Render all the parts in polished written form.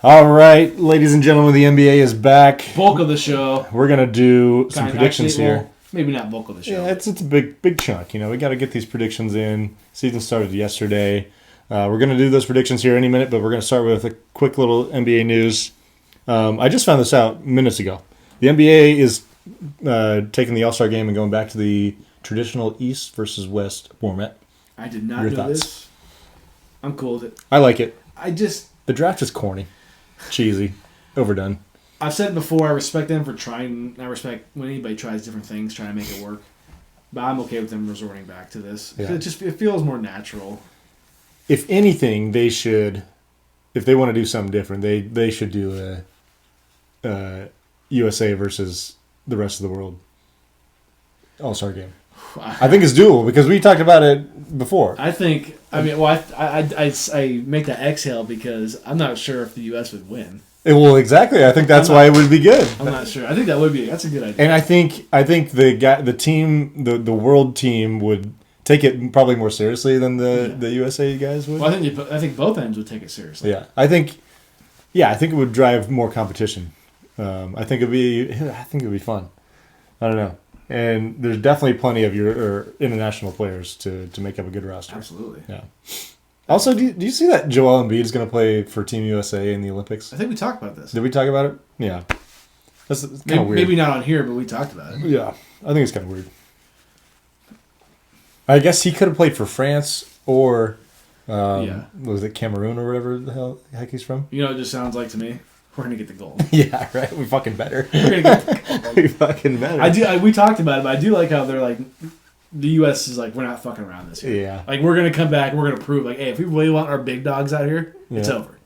All right, ladies and gentlemen, the NBA is back. Bulk of the show. We're gonna do some predictions actually, here. well, maybe not bulk of the show. Yeah, it's a big chunk. You know, we got to get these predictions in. Season started yesterday. We're gonna do those predictions here any minute, but we're gonna start with a quick little NBA news. I just found this out minutes ago. The NBA is taking the All-Star game and going back to the traditional East versus West format. I did not Your know thoughts? this. I'm cool with it. I like it. The draft is corny, cheesy, overdone. I've said it before, I respect them for trying. I respect when anybody tries different things, trying to make it work. But I'm okay with them resorting back to this. Yeah. It feels more natural. If anything, they should, if they want to do something different, they should do a USA versus the rest of the world All-Star game. I think it's doable because we talked about it before. I think. I mean, well, I make that exhale because I'm not sure if the U.S. would win. Well, exactly. I think that's why it would be good. I'm not sure. I think that's a good idea. And I think the world team would take it probably more seriously than the USA guys would. Well, I think both ends would take it seriously. Yeah, I think it would drive more competition. I think it'd be fun. I don't know. And there's definitely plenty of your international players to make up a good roster. Absolutely. Yeah. Also, do you see that Joel Embiid is going to play for Team USA in the Olympics? I think we talked about this. Did we talk about it? Yeah. That's kind of weird. Maybe not on here, but we talked about it. Yeah. I think it's kind of weird. I guess he could have played for France or was it Cameroon or whatever the heck he's from? You know, it just sounds like to me, we're going to get the gold. Yeah, right. We fucking better. We're going to get the gold. We fucking better. We talked about it, but I do like how they're like, the U.S. is like, we're not fucking around this year. Yeah. Like, we're going to come back and we're going to prove, like, hey, if we really want our big dogs out here, it's over.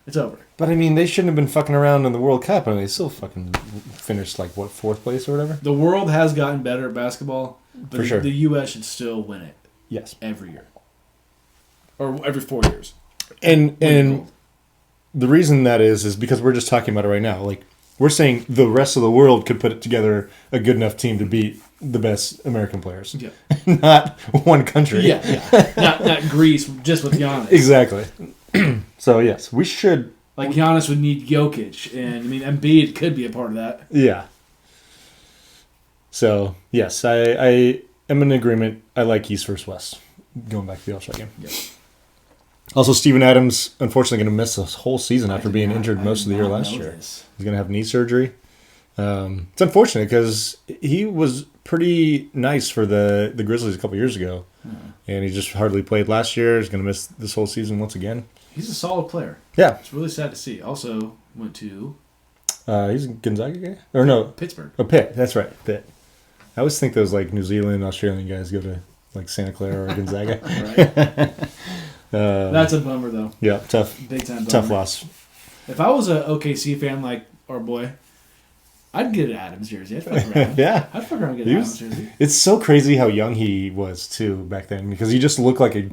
It's over. But, I mean, they shouldn't have been fucking around in the World Cup. I mean, they still fucking finished, like, what, 4th place or whatever? The world has gotten better at basketball, but For sure. the U.S. should still win it. Yes. Every year. Or every 4 years. And the reason that is because we're just talking about it right now. Like, we're saying the rest of the world could put together a good enough team to beat the best American players. Yeah. Not one country. Yeah. not Greece, just with Giannis. Exactly. So, yes, we should. Like, Giannis would need Jokic, and, I mean, Embiid could be a part of that. Yeah. So, yes, I am in agreement. I like East versus West, going back to the All-Star game. Yeah. Also, Steven Adams, unfortunately, going to miss this whole season after being injured most of the year last year. This. He's going to have knee surgery. It's unfortunate because he was pretty nice for the Grizzlies a couple years ago, and he just hardly played last year. He's going to miss this whole season once again. He's a solid player. Yeah. It's really sad to see. Also went to he's a Gonzaga guy? Or no? Pittsburgh. Oh, Pitt. That's right. Pitt. I always think those like New Zealand, Australian guys go to like Santa Clara or Gonzaga. Right. That's a bummer, though. Yeah, tough. Big time bummer. Tough loss. If I was an OKC fan like our boy, I'd get an Adams jersey. I'd fuck around. Yeah. I'd fuck around and get an Adams jersey. It's so crazy how young he was, too, back then. Because he just looked like a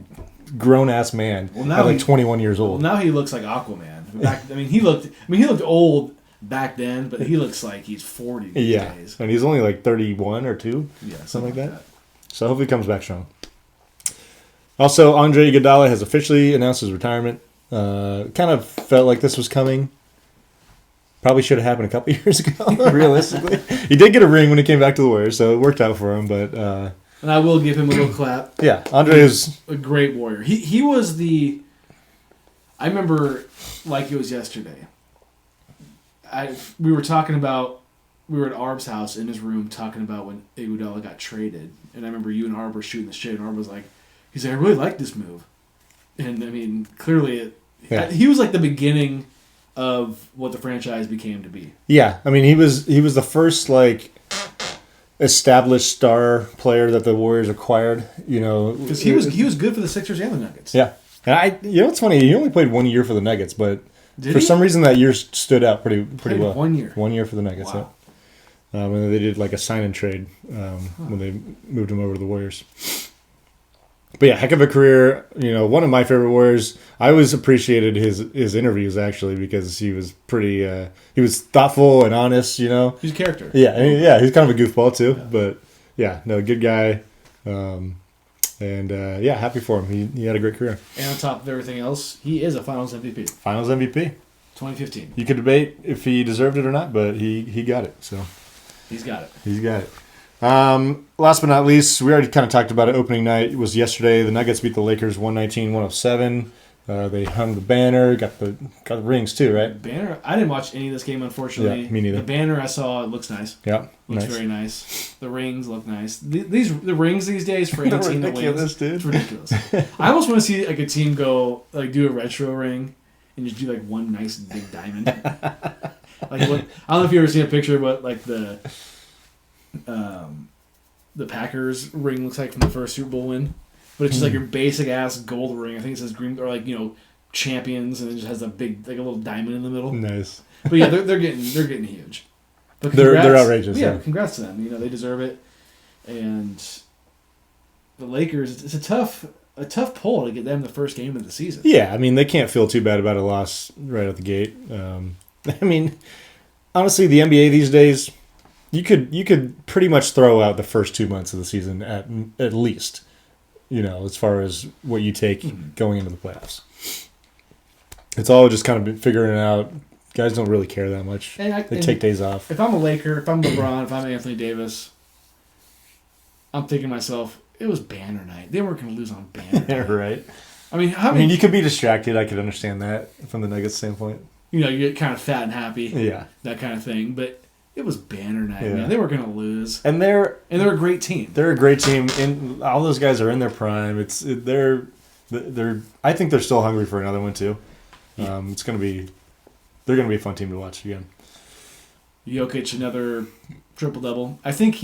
grown-ass man at like 21 years old. Well, now he looks like Aquaman. He looked old back then, but he looks like he's 40 these days. And he's only like 31 or 2. Yeah, something like that. So hopefully he comes back strong. Also, Andre Iguodala has officially announced his retirement. Kind of felt like this was coming. Probably should have happened a couple years ago, realistically. He did get a ring when he came back to the Warriors, so it worked out for him. But and I will give him a little clap. Yeah, Andre is a great warrior. He was the. I remember like it was yesterday. We were at Arb's house in his room talking about when Iguodala got traded, and I remember you and Arb were shooting the shit, and Arb was like, he's like, I really like this move, and I mean clearly he was like the beginning of what the franchise became to be. Yeah, I mean he was the first like established star player that the Warriors acquired. You know, because he was good for the Sixers and the Nuggets. Yeah, and it's funny. He only played 1 year for the Nuggets, but Did for he? some reason that year stood out pretty well. 1 year. 1 year for the Nuggets. Wow. Yeah. And they did like a sign and trade when they moved him over to the Warriors. But yeah, heck of a career. You know, one of my favorite Warriors. I always appreciated his interviews actually because he was pretty. He was thoughtful and honest. You know, he's a character. Yeah, he's kind of a goofball too. Yeah. But yeah, no, good guy. Happy for him. He had a great career. And on top of everything else, he is a Finals MVP. Finals MVP. 2015. You could debate if he deserved it or not, but he got it. So He's got it. he's got it. Last but not least, we already kind of talked about it. Opening night was yesterday. The Nuggets beat the Lakers 119-107. They hung the banner, got the rings too, right? Banner. I didn't watch any of this game, unfortunately. Yeah, me neither. The banner I saw, it looks nice. Yeah, Looks very nice. The rings look nice. The rings these days for any team that wins, dude. it's ridiculous. I almost want to see like a team go like do a retro ring and just do like one nice big diamond. Like what? I don't know if you ever seen a picture of what like the Packers ring looks like from the first Super Bowl win, but it's just like your basic ass gold ring. I think it says green or like champions, and it just has a big like a little diamond in the middle. Nice. But yeah, they're getting huge. But They're outrageous. Yeah, congrats to them. They deserve it. And the Lakers, it's a tough pull to get them the first game of the season. Yeah, I mean they can't feel too bad about a loss right out the gate. I mean, honestly, the NBA these days, you could pretty much throw out the first 2 months of the season at least. As far as what you take going into the playoffs. It's all just kind of figuring it out. Guys don't really care that much. They take days off. If I'm a Laker, if I'm LeBron, if I'm Anthony Davis, I'm thinking to myself, it was banner night. They weren't going to lose on banner night. Right. I mean, you could be distracted. I could understand that from the Nuggets standpoint. You get kind of fat and happy. Yeah. That kind of thing. But it was banner night, Yeah. man. They were going to lose. And they're a great team. They're a great team. And all those guys are in their prime. They're I think they're still hungry for another one too. Yeah. They're going to be a fun team to watch again. Jokic, another triple-double. I think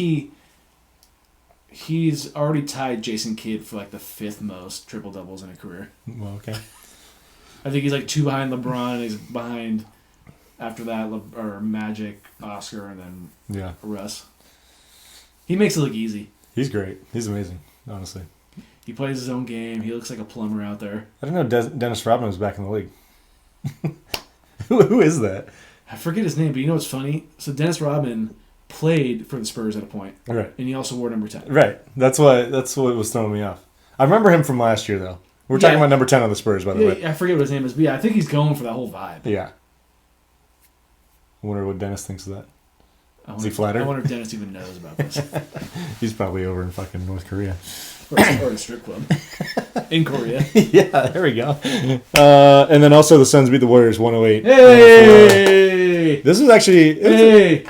he's already tied Jason Kidd for like the 5th most triple-doubles in a career. Well, okay. I think he's like 2 behind LeBron, and he's behind after that or Magic, Oscar, and then Russ. He makes it look easy. He's great. He's amazing, honestly. He plays his own game. He looks like a plumber out there. I didn't know Dennis Rodman was back in the league. Who is that? I forget his name, but you know what's funny? So Dennis Rodman played for the Spurs at a point. Right. And he also wore number 10. Right. That's what was throwing me off. I remember him from last year, though. We're talking about number 10 on the Spurs, by the way. I forget what his name is, but yeah, I think he's going for that whole vibe. Yeah. I wonder what Dennis thinks of that. Is he flattered? I wonder if Dennis even knows about this. He's probably over in fucking North Korea. Or a strip club. In Korea. Yeah, there we go. And then also the Suns beat the Warriors 108. Hey! This was actually...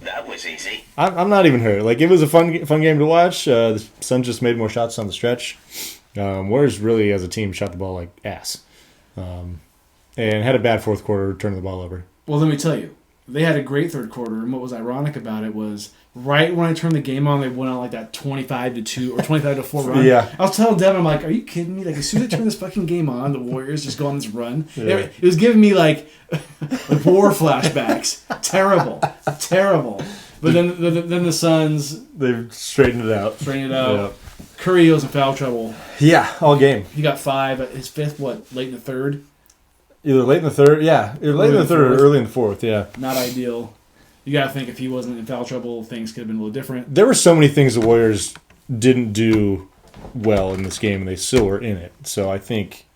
That was easy. I'm not even hurt. Like, it was a fun game to watch. The Suns just made more shots on the stretch. Warriors really, as a team, shot the ball like ass. And had a bad fourth quarter, turning the ball over. Well, let me tell you. They had a great third quarter, and what was ironic about it was right when I turned the game on, they went on like that 25-2 or 25-4 run. Yeah. I was telling Devin, I'm like, are you kidding me? Like, as soon as I turn this fucking game on, the Warriors just go on this run. Yeah. It was giving me like war flashbacks. Terrible. But then the Suns... They've straightened it out. Yeah. Curry was in foul trouble. Yeah, all game. He got 5. His 5th, late in the third? Either late in the third, either late in the third or early in the fourth, yeah. Not ideal. You got to think if he wasn't in foul trouble, things could have been a little different. There were so many things the Warriors didn't do well in this game, and they still were in it. So I think,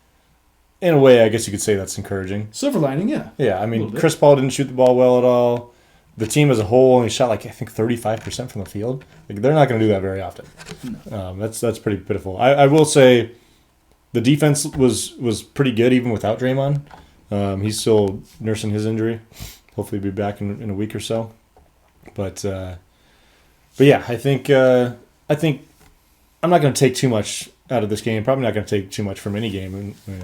in a way, I guess you could say that's encouraging. Silver lining, yeah. Yeah, I mean, Chris Paul didn't shoot the ball well at all. The team as a whole only shot, I think, 35% from the field. Like, they're not going to do that very often. No. That's pretty pitiful. I will say the defense was pretty good even without Draymond. He's still nursing his injury. Hopefully he'll be back in a week or so. But yeah, I think I'm not going to take too much out of this game. Probably not going to take too much from any game in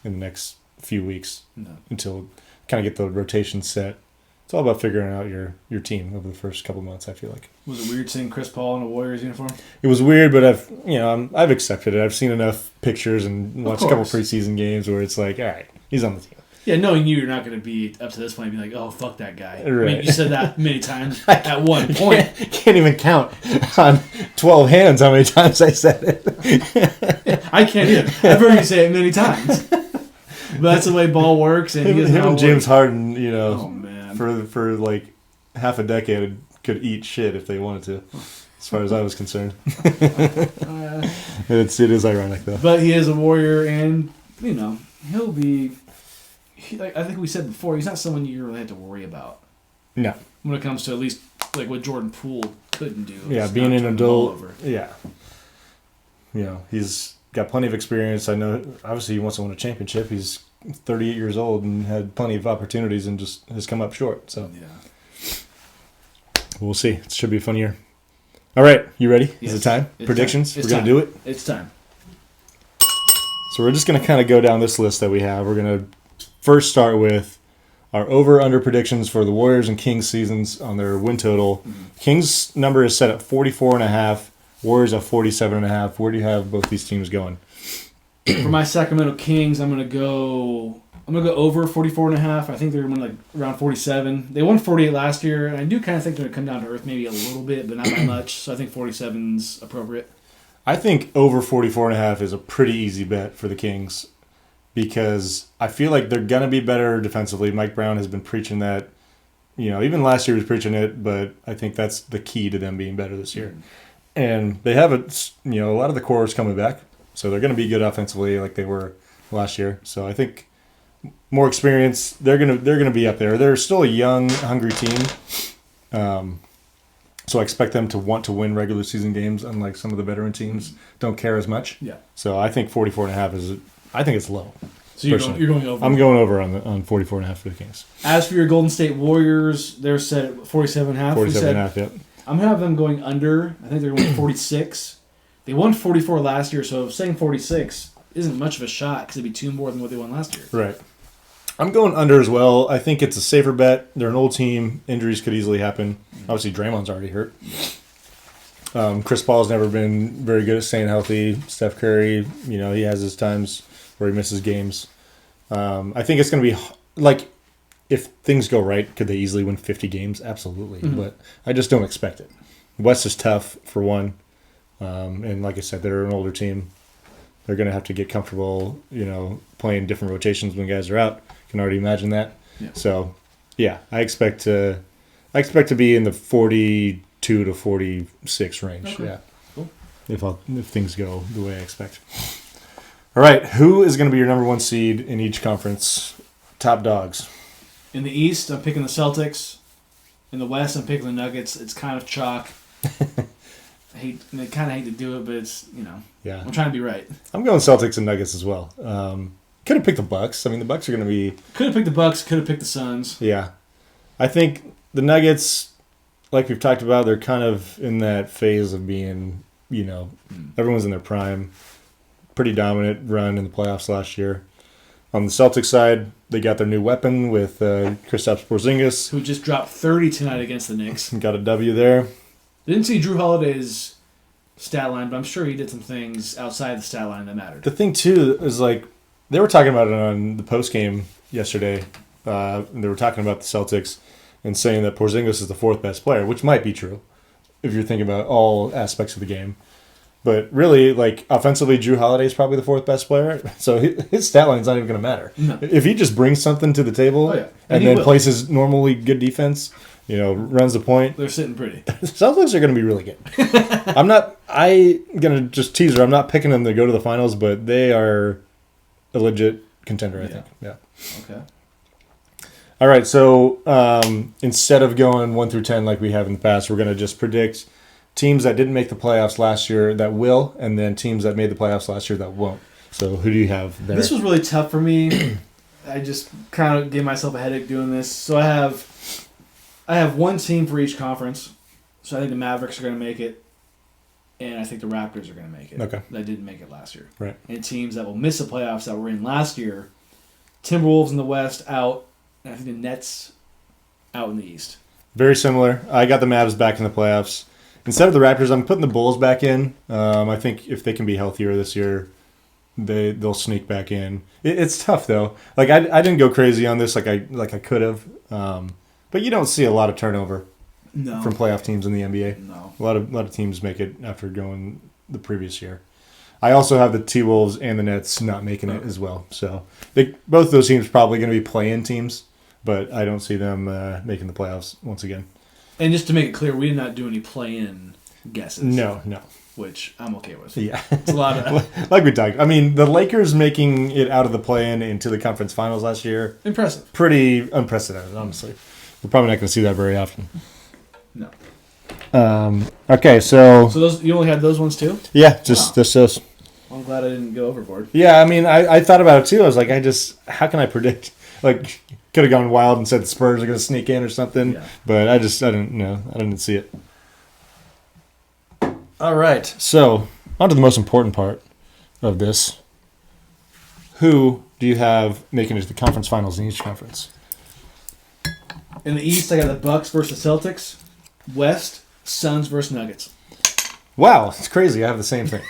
the next few weeks until kind of get the rotation set. It's all about figuring out your team over the first couple months, I feel like. Was it weird seeing Chris Paul in a Warriors uniform? It was weird, but I've accepted it. I've seen enough pictures and watched a couple preseason games where it's like, all right, he's on the team. Yeah, knowing you're not going to be up to this point and be like, oh, fuck that guy. Right. I mean, you said that many times at one point. Can't even count on 12 hands how many times I said it. I can't either. I've heard you say it many times. But that's the way ball works. And him and James Harden, oh, man. for like half a decade could eat shit if they wanted to, as far as I was concerned. It is ironic, though. But he is a Warrior, and, he'll I think we said before, he's not someone you really have to worry about No. when it comes to at least like what Jordan Poole couldn't do. Yeah, is being not an turn the ball adult. over. Yeah. He's got plenty of experience. I know, obviously, he wants to win a championship. He's 38 years old and had plenty of opportunities and just has come up short. So Yeah. we'll see. It should be a fun year. All right, you ready? Yes. Is it time? It's Predictions? time. It's We're going to time. do it? It's time. So we're just going to kind of go down this list that we have. We're going to first start with our over-under predictions for the Warriors and Kings seasons on their win total. Kings number is set at 44.5. Warriors at 47.5. Where do you have both these teams going? For my Sacramento Kings, I'm gonna go over 44.5. I think they're gonna win like around 47. They won 48 last year, and I do kind of think they're gonna come down to earth maybe a little bit, but not by much. So I think 47's appropriate. I think over 44.5 is a pretty easy bet for the Kings because I feel like they're going to be better defensively. Mike Brown has been preaching that. Even last year he was preaching it, but I think that's the key to them being better this year. And they have a lot of the core is coming back, so they're going to be good offensively like they were last year. So I think more experience, they're going to be up there. They're still a young, hungry team. So I expect them to want to win regular season games, unlike some of the veteran teams don't care as much. Yeah. So I think 44.5 I think it's low. So you're Personally. going over. I'm going over on 44.5 for the Kings. As for your Golden State Warriors, they're set at 47.5. 47.5, yep. I'm gonna have them going under. I think they're going to win 46. They won 44 last year, so saying 46 isn't much of a shot because it'd be two more than what they won last year. Right. I'm going under as well. I think it's a safer bet. They're an old team. Injuries could easily happen. Obviously, Draymond's already hurt. Chris Paul's never been very good at staying healthy. Steph Curry, he has his times where he misses games. I think it's going to be like if things go right, could they easily win 50 games? Absolutely. Mm-hmm. But I just don't expect it. West is tough for one. And like I said, they're an older team. They're going to have to get comfortable, playing different rotations when guys are out. Can already imagine that. Yeah. So, yeah, I expect to be in the 42 to 46 range. Okay. Yeah. Cool. If things go the way I expect. All right, who is going to be your number one seed in each conference? Top dogs. In the East, I'm picking the Celtics. In the West, I'm picking the Nuggets. It's kind of chalk. I kind of hate to do it, but it's, Yeah. I'm trying to be right. I'm going Celtics and Nuggets as well. Could have picked the Bucks. I mean, the Bucks are going to be... Could have picked the Bucks. Could have picked the Suns. Yeah. I think the Nuggets, like we've talked about, they're kind of in that phase of being, everyone's in their prime. Pretty dominant run in the playoffs last year. On the Celtics side, they got their new weapon with Kristaps Porzingis. Who just dropped 30 tonight against the Knicks. Got a W there. Didn't see Drew Holiday's stat line, but I'm sure he did some things outside the stat line that mattered. The thing, too, is like, they were talking about it on the postgame yesterday. They were talking about the Celtics and saying that Porzingis is the fourth best player, which might be true if you're thinking about all aspects of the game. But really, like, offensively, Drew Holiday is probably the fourth best player. So his stat line's not even going to matter. No. If he just brings something to the table and then plays his normally good defense, runs the point. They're sitting pretty. The Celtics are going to be really good. I'm going to just tease her. I'm not picking them to go to the finals, but they are a legit contender, I think. Yeah. Okay. All right, so instead of going 1 through 10 like we have in the past, we're going to just predict teams that didn't make the playoffs last year that will, and then teams that made the playoffs last year that won't. So who do you have there? This was really tough for me. I just kind of gave myself a headache doing this. So I have one team for each conference. So I think the Mavericks are going to make it, and I think the Raptors are going to make it. Okay. That didn't make it last year. Right. And teams that will miss the playoffs that were in last year, Timberwolves in the West out, and I think the Nets out in the East. Very similar. I got the Mavs back in the playoffs. Instead of the Raptors, I'm putting the Bulls back in. I think if they can be healthier this year, they'll sneak back in. It's tough though. Like I didn't go crazy on this like I could have. But you don't see a lot of turnover from playoff teams in the NBA. No. A lot of teams make it after going the previous year. I also have the T-Wolves and the Nets not making it as well. So both those teams probably going to be play-in teams, but I don't see them making the playoffs once again. And just to make it clear, we did not do any play-in guesses. No. which I'm okay with. Yeah. It's a lot of Like we talked. I mean, the Lakers making it out of the play-in into the conference finals last year, impressive. pretty unprecedented, honestly. We're probably not going to see that very often. No. Okay, so So those you only had those ones too? yeah, just those. I'm glad I didn't go overboard. Yeah, I mean, I thought about it too. I was like, how can I predict? Like, could have gone wild and said the Spurs are going to sneak in or something, Yeah. but I didn't know. I didn't see it. All right, so on to the most important part of this. Who do you have making it to the conference finals in each conference? In the East, I got the Bucks versus Celtics. West, Suns versus Nuggets. Wow, it's crazy. I have the same thing.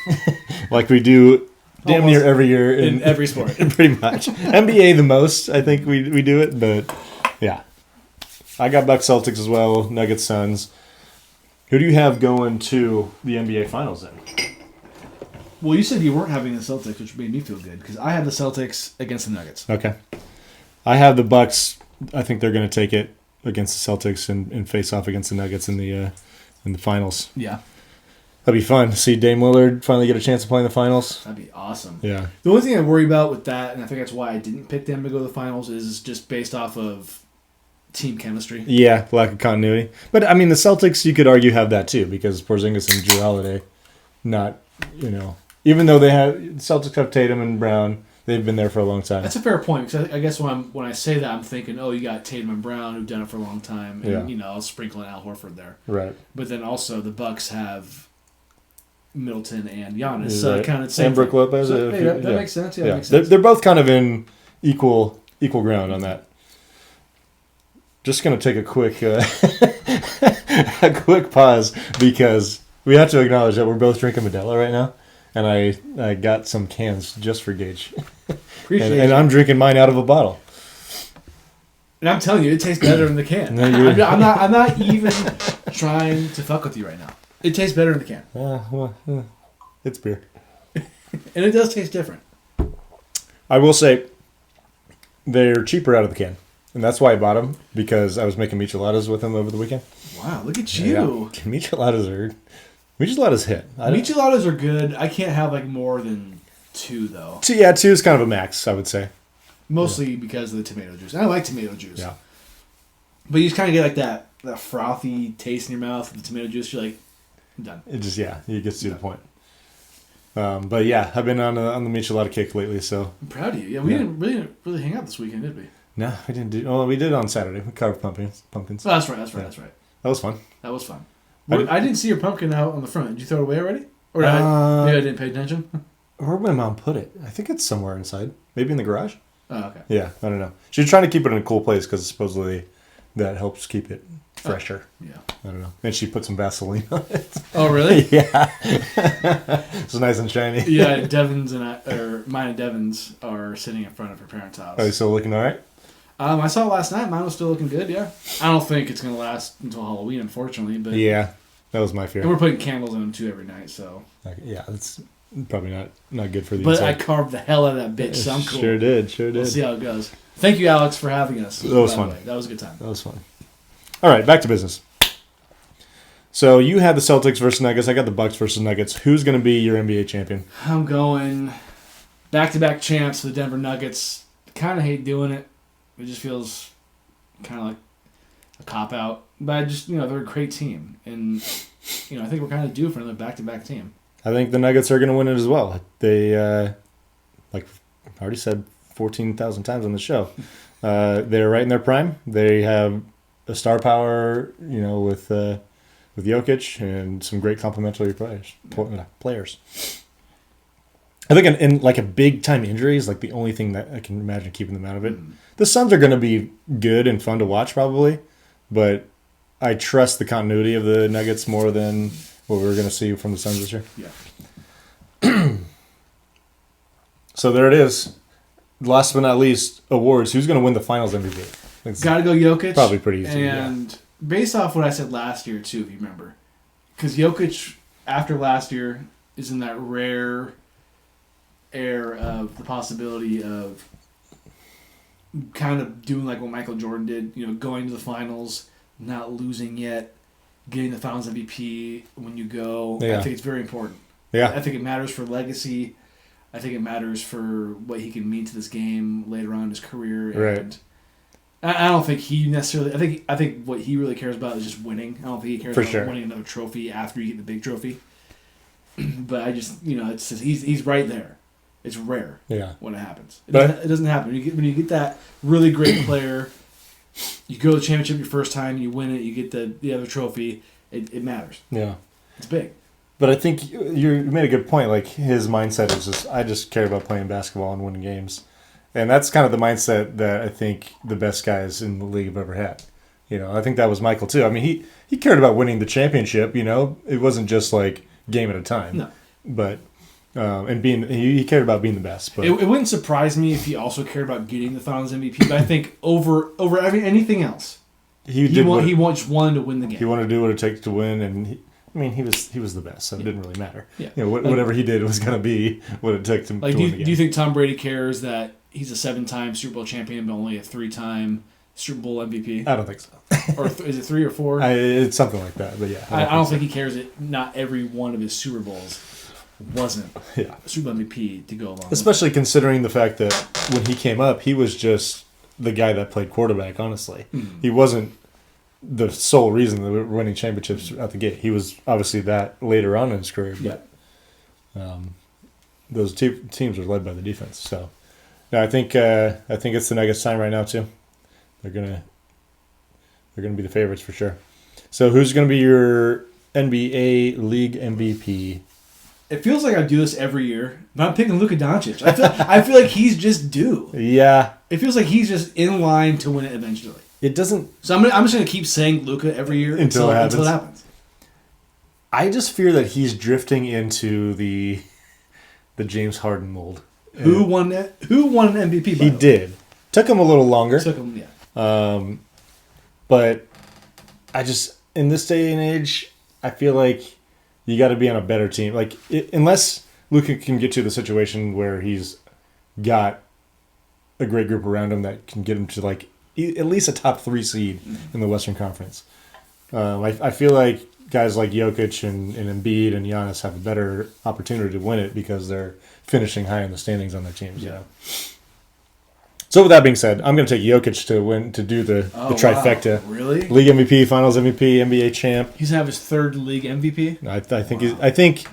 Like we do damn Almost near every year In every sport. pretty much. NBA the most, I think we do it, but yeah. I got Bucks Celtics as well, Nuggets Suns. Who do you have going to the NBA Finals then? Well, you said you weren't having the Celtics, which made me feel good because I have the Celtics against the Nuggets. Okay. I have the Bucks. I think they're going to take it against the Celtics and face off against the Nuggets in the finals. Yeah, That'd be fun to see Dame Lillard finally get a chance to play in the finals. that'd be awesome. Yeah. The only thing I worry about with that, and I think that's why I didn't pick them to go to the finals, is just based off of team chemistry. Yeah, lack of continuity. But, I mean, the Celtics, you could argue, have that too because Porzingis and Jrue Holiday, not, even though Celtics have Tatum and Brown, they've been there for a long time. That's a fair point because I guess when I say that, I'm thinking, oh, you got Tatum and Brown who've done it for a long time, and Yeah. I'll sprinkle in Al Horford there. Right. But then also the Bucks have Middleton and Giannis, so Right. kind of the same And Brook thing. Lopez. So, if hey, you- that makes sense. Yeah, that makes They're, sense. they're both kind of in equal ground on that. Just gonna take a quick pause because we have to acknowledge that we're both drinking Modelo right now, and I got some cans just for Gage, Appreciate and it. I'm drinking mine out of a bottle. And I'm telling you, it tastes better in the can. No, you're- I'm not even trying to fuck with you right now. It tastes better in the can, It's beer. and it does taste different. I will say they're cheaper out of the can, and that's why I bought them because I was making micheladas with them over the weekend. Wow, look at you. Yeah. Micheladas hit. Micheladas are good. I can't have like more than 2 though. Two is kind of a max, I would say. Mostly because of the tomato juice. And I like tomato juice. Yeah. But you just kind of get like that frothy taste in your mouth with the tomato juice. You're like, I'm done. It just it gets to the point. But yeah, I've been on the michelada kick lately. So I'm proud of you. Yeah, we didn't really hang out this weekend, did we? no, we didn't do. Well, we did on Saturday. We carved pumpkins. Oh, that's right. That was fun. That was fun. I I didn't see your pumpkin out on the front. Did you throw it away already? Or maybe I didn't pay attention? Where'd my mom put it? I think it's somewhere inside. Maybe in the garage. Oh, okay. Yeah, I don't know. She's trying to keep it in a cool place because supposedly that helps keep it fresher. Yeah. I don't know. And she put some Vaseline on it. Oh, really? Yeah. It's nice and shiny. Yeah, mine and Devin's are sitting in front of her parents' house. Are you still looking all right? I saw it last night. Mine was still looking good, yeah. I don't think it's going to last until Halloween, unfortunately. But Yeah, that was my And fear. we're putting candles in them, too, every night, so. Yeah, that's probably not good for the But I inside. carved the hell out of that bitch, so I'm cool. Sure did. We'll see how it goes. Thank you, Alex, for having us. That was by fun. the way. That was a good time. That was fun. All right, back to business. So you had the Celtics versus Nuggets. I got the Bucks versus Nuggets. Who's going to be your NBA champion? I'm going back-to-back champs for the Denver Nuggets. Kind of hate doing it. It just feels kind of like a cop-out. But I just, they're a great team. And, I think we're kind of due for another back-to-back team. I think the Nuggets are going to win it as well. They, like I already said 14,000 times on the show, they're right in their prime. They have a star power, with Jokic and some great complementary players. I think in like a big time injury is like the only thing that I can imagine keeping them out of it. The Suns are going to be good and fun to watch probably, but I trust the continuity of the Nuggets more than what we're going to see from the Suns this year. Yeah. So there it is. Last but not least, awards. Who's going to win the Finals MVP? It's Got to go Jokic. probably pretty easy. And based off what I said last year, too, if you remember. Because Jokic, after last year, is in that rare air of the possibility of kind of doing like what Michael Jordan did, going to the finals, not losing yet, getting the Finals MVP when you go. Yeah. I think it's very important. Yeah. I think it matters for legacy. I think it matters for what he can mean to this game later on in his career. And Right. I don't think he necessarily. I think what he really cares about is just winning. I don't think he cares For about sure. winning another trophy after you get the big trophy. But I just, it's just, he's right there. It's rare Yeah. when it happens. But- It doesn't happen. When you get that really great player, you go to the championship your first time, you win it, you get the other trophy. It matters. Yeah. It's big. But I think you made a good point. Like, his mindset is just, I just care about playing basketball and winning games. And that's kind of the mindset that I think the best guys in the league have ever had. I think that was Michael, too. I mean, he cared about winning the championship, It wasn't just, like, game at a time. No. But, and he cared about being the best. But It wouldn't surprise me if he also cared about getting the Finals MVP. But I think over anything else, he just wanted to win the game. he wanted to do what it takes to win. And, he was the best, so it didn't really matter. Yeah. Whatever he did was going to be what it took to Like, to do win the game. you think Tom Brady cares that he's a 7-time Super Bowl champion, but only a 3-time Super Bowl MVP? I don't think so. Or is it 3 or 4? It's something like that, but yeah. I don't think he cares that not every one of his Super Bowls wasn't Yeah. a Super Bowl MVP to go along Especially considering the fact that when he came up, he was just the guy that played quarterback, honestly. Mm-hmm. He wasn't the sole reason that we were winning championships out the gate. He was obviously that later on in his career, with it. but those teams are led by the defense. So, no, I think it's the Nuggets' time right now, too. They're gonna be the favorites for sure. So, who's going to be your NBA League MVP? It feels like I do this every year, but I'm picking Luka Doncic. I feel like he's just due. Yeah, It feels like he's just in line to win it eventually. it doesn't. So I'm just gonna keep saying Luka every year Until it happens. Until it happens. I just fear that he's drifting into the James Harden mold. Who won an MVP? He did. Took him a little longer, Took him, yeah. but I just, in this day and age, I feel like you got to be on a better team. Like, unless Luka can get to the situation where he's got a great group around him that can get him to, like, at least a top 3 seed in the Western Conference. I feel like guys like Jokic and Embiid and Giannis have a better opportunity to win it because they're finishing high in the standings on their teams. Yeah. So with that being said, I'm going to take Jokic to do the trifecta. Wow. Really? League MVP, Finals MVP, NBA champ. He's gonna have his 3rd league MVP. I think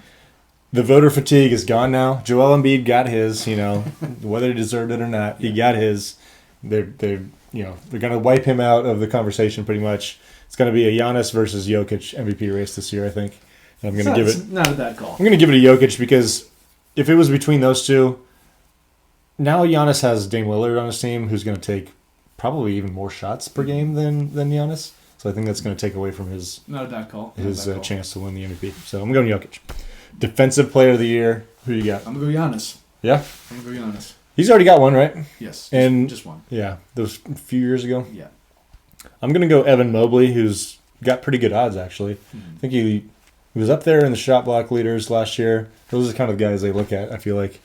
the voter fatigue is gone now. Joel Embiid got his. Whether he deserved it or not, he got his. They're going to wipe him out of the conversation pretty much. It's going to be a Giannis versus Jokic MVP race this year, I think. And I'm going to give it. It's not a bad call. I'm going to give it to Jokic because if it was between those two, now Giannis has Dame Lillard on his team, who's going to take probably even more shots per game than Giannis. So I think that's going to take away from his Not a bad call. Not a bad call. chance to win the MVP. So I'm going Jokic. Defensive Player of the Year. Who you got? I'm gonna go Giannis. Yeah, I'm gonna go Giannis. he's already got one, right? Yes. And- just one. Yeah, those a few years ago. Yeah. I'm going to go Evan Mobley, who's got pretty good odds, actually. I think he was up there in the shot block leaders last year. Those are the kind of guys they look at, I feel like,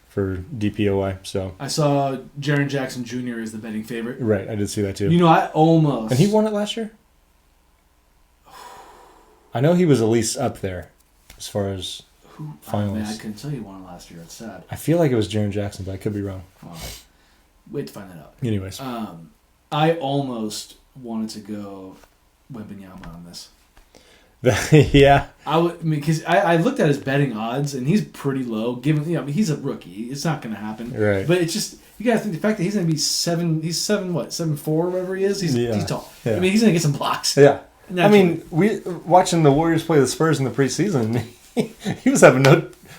for DPOY. So, I saw Jaren Jackson Jr. is the betting favorite. right, I did see that too. I almost. And he won it last year? I know he was at least up there as far as finals. Man, I couldn't tell you one last year. It's sad. I feel like it was Jaren Jackson, but I could be wrong. Well, wait to find that out. Anyways. I almost wanted to go Wembanyama on this. Yeah. Because I looked at his betting odds and he's pretty low. Given he's a rookie, it's not going to happen. Right. But it's just you got to think the fact that he's going to be 7. He's 7'4", whatever he is. He's tall. Yeah. I mean, he's going to get some blocks. Yeah. Naturally. I mean, we watching the Warriors play the Spurs in the preseason. He was having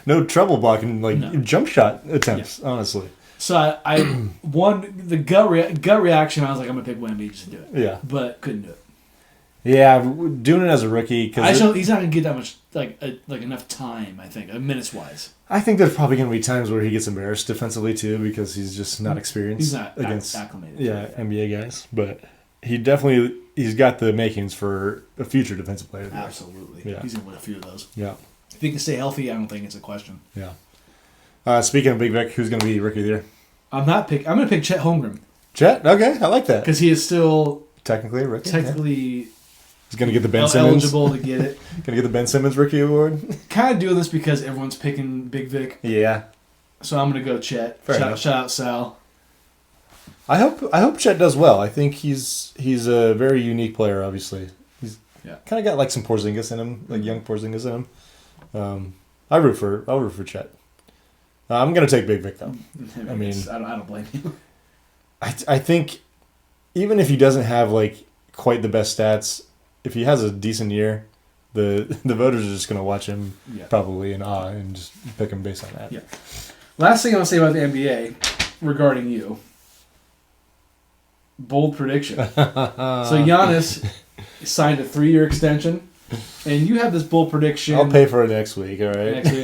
no trouble blocking jump shot attempts. Honestly. So I one the gut reaction. I was like, I'm gonna pick Wemby just to do it. Yeah. But couldn't do it. Yeah, doing it as a rookie because He's not gonna get that much like enough time. I think minutes wise. I think there's probably going to be times where he gets embarrassed defensively too because he's just not experienced. He's not against acclimated. NBA guys, but he's got the makings for a future defensive player. Absolutely. Yeah. He's gonna win a few of those. Yeah. If he can stay healthy, I don't think it's a question. Yeah. Speaking of Big Vic, who's going to be rookie of the year? I'm gonna pick Chet Holmgren Chet. Okay, I like that. because he is still Technically a rookie. technically He's gonna get the Ben Simmons. Eligible to get it. Gonna get the Ben Simmons Rookie Award. Kind of doing this because everyone's picking Big Vic. Yeah. So I'm gonna go Chet. Fair enough. Shout out Sal. I hope Chet does well. I think he's a very unique player. Obviously, he's kind of got like some Porzingis in him, like young Porzingis in him. I'll root for Chet. I'm gonna take Big Vic though. I mean, I don't blame you. I think even if he doesn't have like quite the best stats, if he has a decent year, the voters are just gonna watch him probably in awe and just pick him based on that. Yeah. Last thing I want to say about the NBA regarding you. Bold prediction. So Giannis signed a 3-year extension, and you have this bold prediction. I'll pay for it next week. All right. Next week,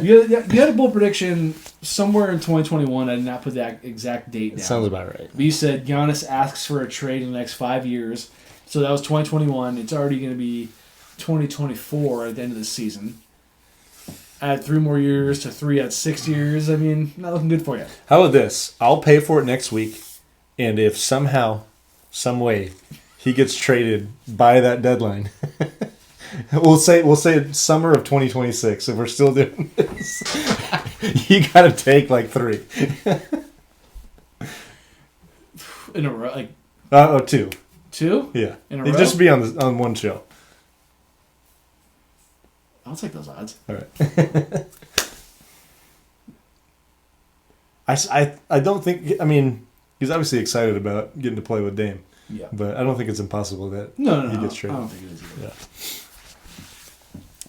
yeah. you had a bold prediction somewhere in 2021. I did not put that exact date down. Sounds about right. But you said Giannis asks for a trade in the next 5 years. So that was 2021. It's already going to be 2024 at the end of the season. Add 3 more years to 3 at 6 years. I mean, not looking good for you. How about this? I'll pay for it next week, and if somehow, some way, he gets traded by that deadline, we'll say it's summer of 2026. If we're still doing this, you got to take like 3 In a row, like 2. 2? Yeah, In a it'd row? just be on one show. I'll take those odds. All right. I don't think. I mean, he's obviously excited about getting to play with Dame. Yeah. But I don't think it's impossible that No. he gets traded. I don't think it is either. Yeah.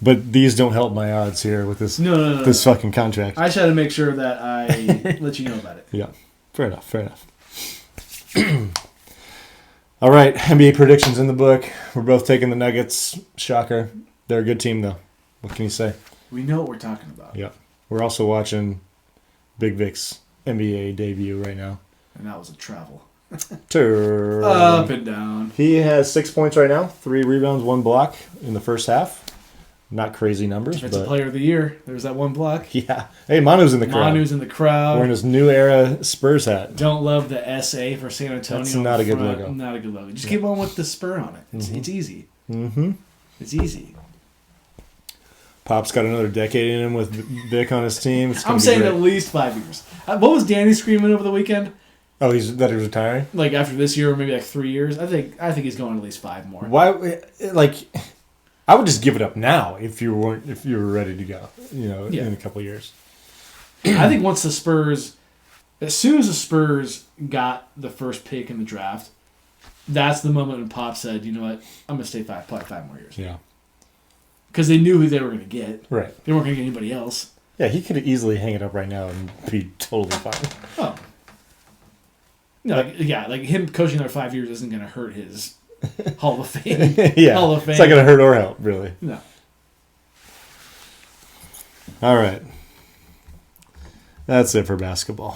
But these don't help my odds here with this No. this fucking contract. I just had to make sure that I let you know about it. Yeah. Fair enough. All right, NBA predictions in the book. We're both taking the Nuggets. Shocker. They're a good team, though. What can you say? We know what we're talking about. Yeah. We're also watching Big Vic's NBA debut right now. And that was a travel. Up and down. He has 6 points right now, 3 rebounds, 1 block in the first half. Not crazy numbers, Defensive but player of the year. There's that 1 block. yeah. Hey, Manu's in the crowd. Manu's in the crowd. Wearing his new era Spurs hat. Don't love the SA for San Antonio. That's not a good front. logo. Not a good logo. Just keep on with the spur on it. It's easy. Mm-hmm. It's easy. Pop's got another decade in him with Vic on his team. It's gonna I'm be saying great. at least 5 years. What was Danny screaming over the weekend? Oh, he's retiring? Like after this year, or maybe like 3 years. I think he's going at least 5 more. Why? Like, I would just give it up now if you were ready to go. In a couple of years. I think once the Spurs, as soon as the Spurs got the first pick in the draft, that's the moment when Pop said, "You know what? I'm gonna stay probably 5 more years." Yeah. Because they knew who they were gonna get. Right. They weren't gonna get anybody else. Yeah, he could easily hang it up right now and be totally fine. Oh. No, like him coaching another 5 years isn't gonna hurt his Hall of Fame. Yeah. Hall of Fame. It's not gonna hurt or help, really. No. All right. That's it for basketball.